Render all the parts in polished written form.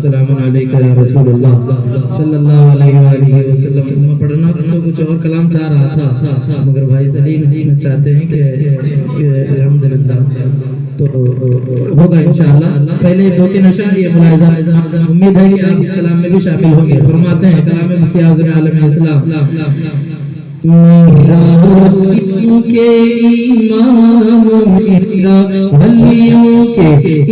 سلام علیکہ یا رسول اللہ صلی اللہ علیہ وآلہ وسلم. پڑھنا تو کچھ اور کلام چاہ رہا تھا مگر بھائی سلیم چاہتے ہیں کہ الحمدللہ تو ہوگا انشاءاللہ. پہلے دو تین اشعار یہ ملاحظہ امید ہے کہ آپ اس کلام میں بھی شامل ہوں گے. فرماتے ہیں کلام مفتی اعظم عالم اسلام: میرا ولیوں کے امام، میرا ولیوں کے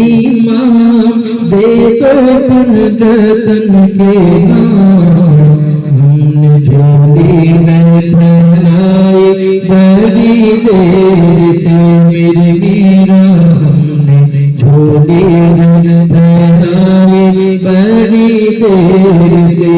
امام، دے دو پنجتن کے نام. ہم نے جھولی میں پھیلائی بڑی دیر سے میرے میرا، ہم نے جھولی میں پھیلائی بڑی دیر سے.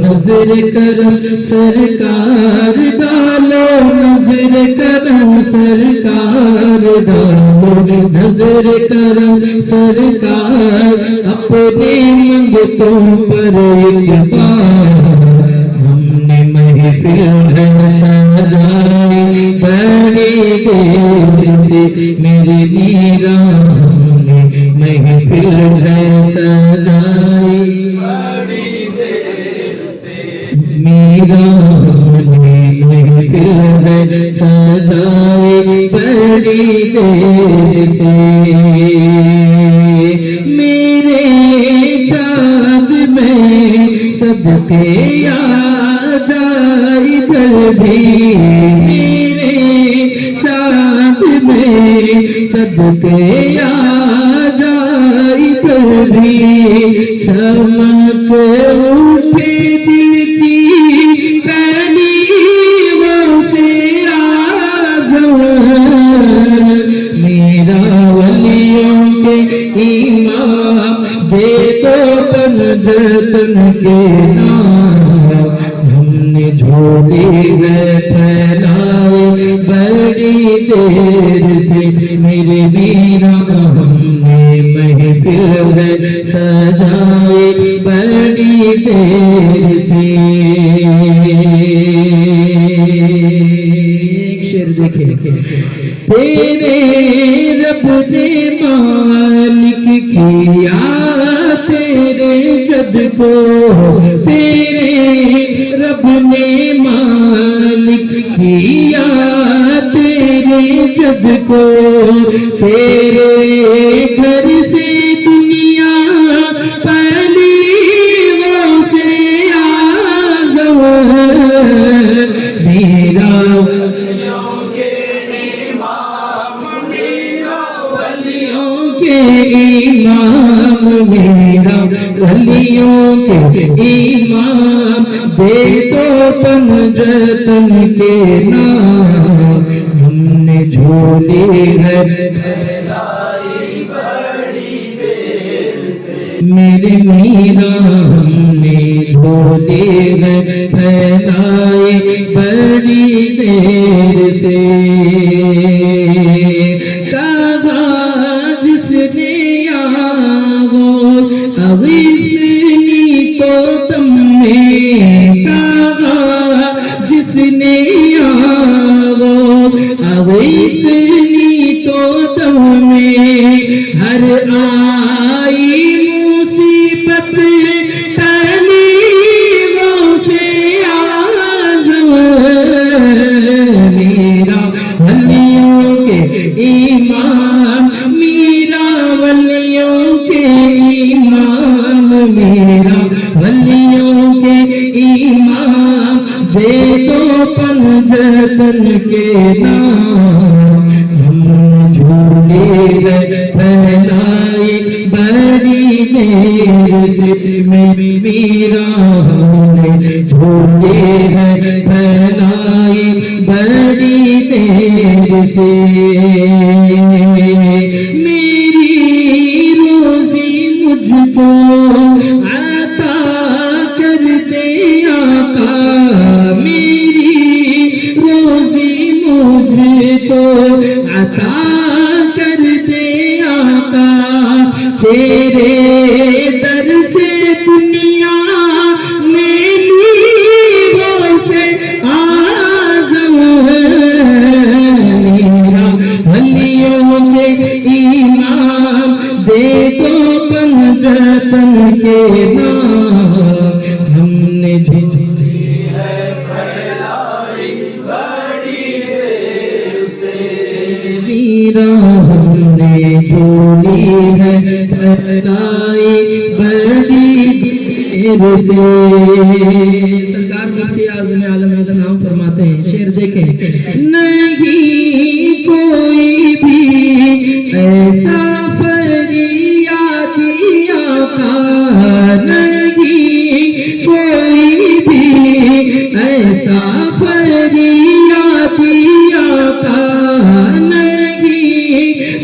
نظر کرم سرکار ڈالو، نظر کرم سرکار ڈالو، نظر کرم سرکار اپنے منگتوں پر ایک بار. ہم نے محفل سجائی بڑی دیر سے میرے میرا، ہم نے محفل سجائی میرا، محفل سجائی بڑی دیر سے. میرے چاند میں صدقے آ جائے ادھر بھی، میرے چاند میں صدقے آ جائے ادھر بھی. چمک اٹھے پنجتن کے نام. ہم نے جھولی ہے پھیلائی بڑی دیر سے میرے میرا، ہم نے محفل ہے سجائی بڑی دیر سے. ایک شعر دیکھیں: تیرے رب نے مالک کیا تیرے جد کو، تیرے رب نے مالک کیا تیرے جد کو. تیرے گھر سے دنیا پلی وہ سے آزم، میرا ولیوں کے امام، میرا ولیوں کے امام، میرا ولیوں کے امام، دے دو پنجتن کے نام. ہم نے جھولی ہے پھیلائی بڑی دیر سے میرے میرا، ہم نے جھولی ہے پھیلائی بڑی دیر سے. کہا جس نے اغیثنی تو تم نے، کہا جس نے اغیثنی تو تم نے. ہر آئی مصیبت تکلیفوں سے آزم، میرا ولیوں کے امام، میرا ولیوں کے امام، میرا ولیوں کے امام، دے دو پنجتن کے نام. ہم جھولی ہے پھیلائی بڑی دیر سے میرے میرا، ہم نے جھولی ہے پھیلائی بڑی دیر سے. میری روزی مجھ کو عطا کر دے آقا، میری روزی مجھ کو عطا کر دے آقا. تیرے در سے دنیا میں لیوں سے آزم، میرا ولیوں کے امام، دے پنجتن کے نام ہم نے جھولی ہم نے جھولی ہے پھیلائی بڑی دیر سے. سرکار مفتی اعظم عالم اسلام فرماتے ہیں، شعر دیکھیں، نہیں کوئی بھی ایسا فریادی آقا، نہیں کوئی بھی ایسا فریادی آقا،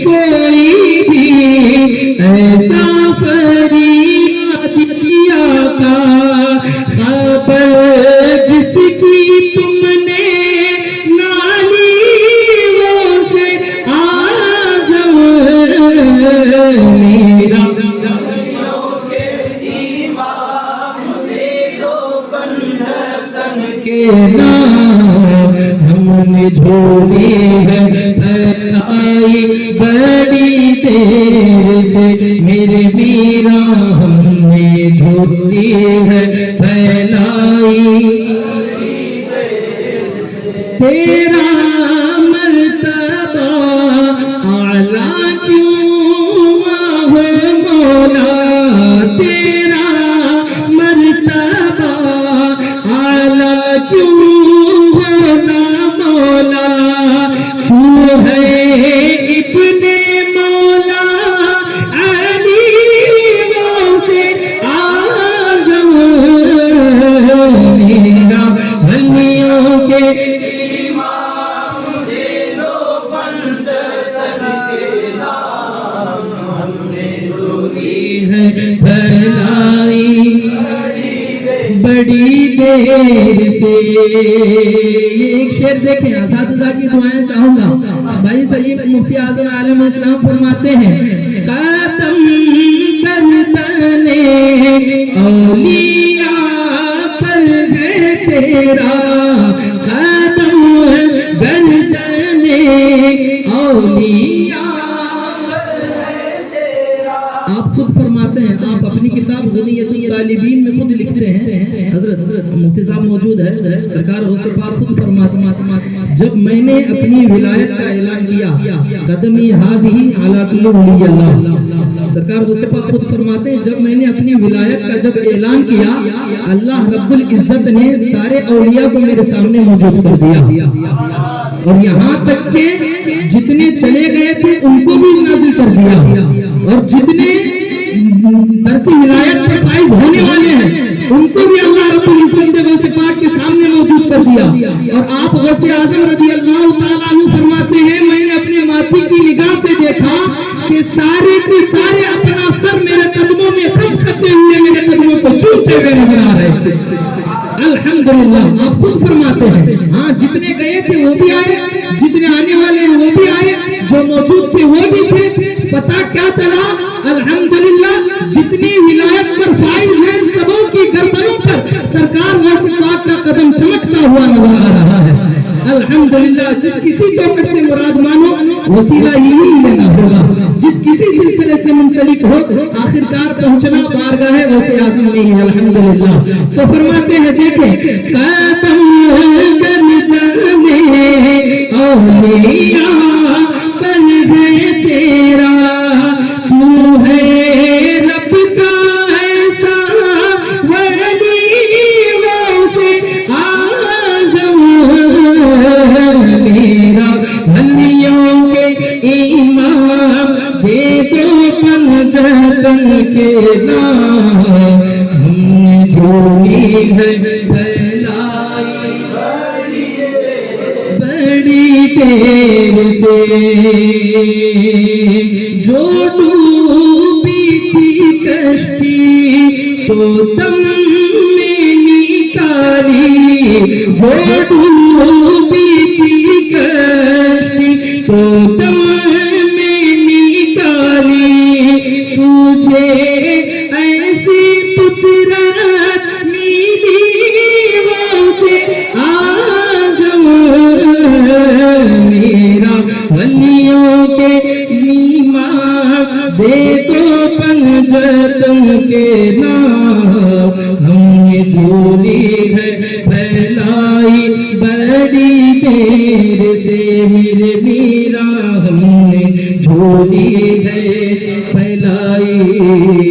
کوئی بھی ایسا فریادی آقا، خبر جس کی تم نے نالی وہ سے آزم میرا کے نام ہم نے جھولی ہے پھیلائی بڑی دیر سے. میرے میرا ہم نے جھولی ہے پھیلائی تیرا مرتبہ اعلیٰ کیوں ہے مولا، تیرا مرتبہ اعلیٰ کیوں ہے مولا، تو ہے ابن مولا علی سے اعظم میرا بھلیوں کے بھلائی بڑی دیر سے. ایک شعر دیکھیں، اساتذہ کی دعائیں چاہوں گا. بھائی سلیم مفتی اعظم عالم اسلام فرماتے ہیں، قدم گردنے اولیاء پر ہے تیرا، قدم گردنے اولیاء. آپ خود فرماتے ہیں، آپ اپنی کتاب غنیت الطالبین میں خود لکھتے ہیں، حضرت مفتی صاحب موجود ہے، سرکار غوث پاک خود فرماتے ہیں، جب میں نے اپنی ولایت کا اعلان کیا، قدمی ہادی علی کل ولی اللہ. سرکار غوث پاک خود فرماتے ہیں، جب میں نے اپنی ولایت کا جب اعلان کیا، اللہ رب العزت نے سارے اولیاء کو میرے سامنے موجود کر دیا، اور یہاں تک کہ جتنے چلے گئے تھے ان کو بھی نازل کر دیا، اور جتنے درس ولایت کے فائز ہونے والے ہیں ان کو بھی اللہ رب العزت نے غوث پاک کے سامنے موجود کر دیا. اور آپ غوث اعظم رضی اللہ تعالیٰ عنہ فرماتے ہیں، میں نے اپنے ماتھی کی نگاہ سے دیکھا کہ سارے کے سارے اپنا سر میرے قدموں میں خم کرتے ہوئے میرے قدموں کو چومتے ہوئے نظر آ رہے تھے. الحمدللہ. آپ خود فرماتے ہیں، ہاں جتنے گئے تھے وہ بھی آئے، جتنے آنے والے ہیں وہ بھی آئے، جو موجود تھے وہ بھی تھے. پتہ کیا چلا؟ الحمدللہ جتنی ولایت پر فائز ہیں سبوں کی گردنوں پر سرکار غوث پاک کا قدم چمکتا ہوا نظر آ رہا ہے. الحمدللہ. جس کسی چوکٹ سے مراد مانو وسیلہ یہی لینا ہوگا، جس کسی سلسلے سے منسلک ہو آخرکار پہنچنا بارگاہ غوث اعظم میں ہی. الحمدللہ. تو فرماتے ہیں، دیکھیں، قدم گردنے اولیاء بن گئے تیرا، تو ہے رب کا ایسا ولی غوث اعظم میرا بھلیوں کے امام، دے دو پنجتن کے نام ہم نے جھولی ہے پھیلائی بڑی دیر سے. جو ڈوبی تھی کشتی تو تم نے نکالی، جو ڈوبی تھی کشتی تو تم نے نکالی، تجھے ایسی فطرت ملی غوث اعظم میرا بھلیوں کے امام، دے دو پنجتن جتن کے نام ہم نے جھولی ہے پھیلائی بڑی دیر سے میرے میرا ہم نے جھولی ہے پھیلائی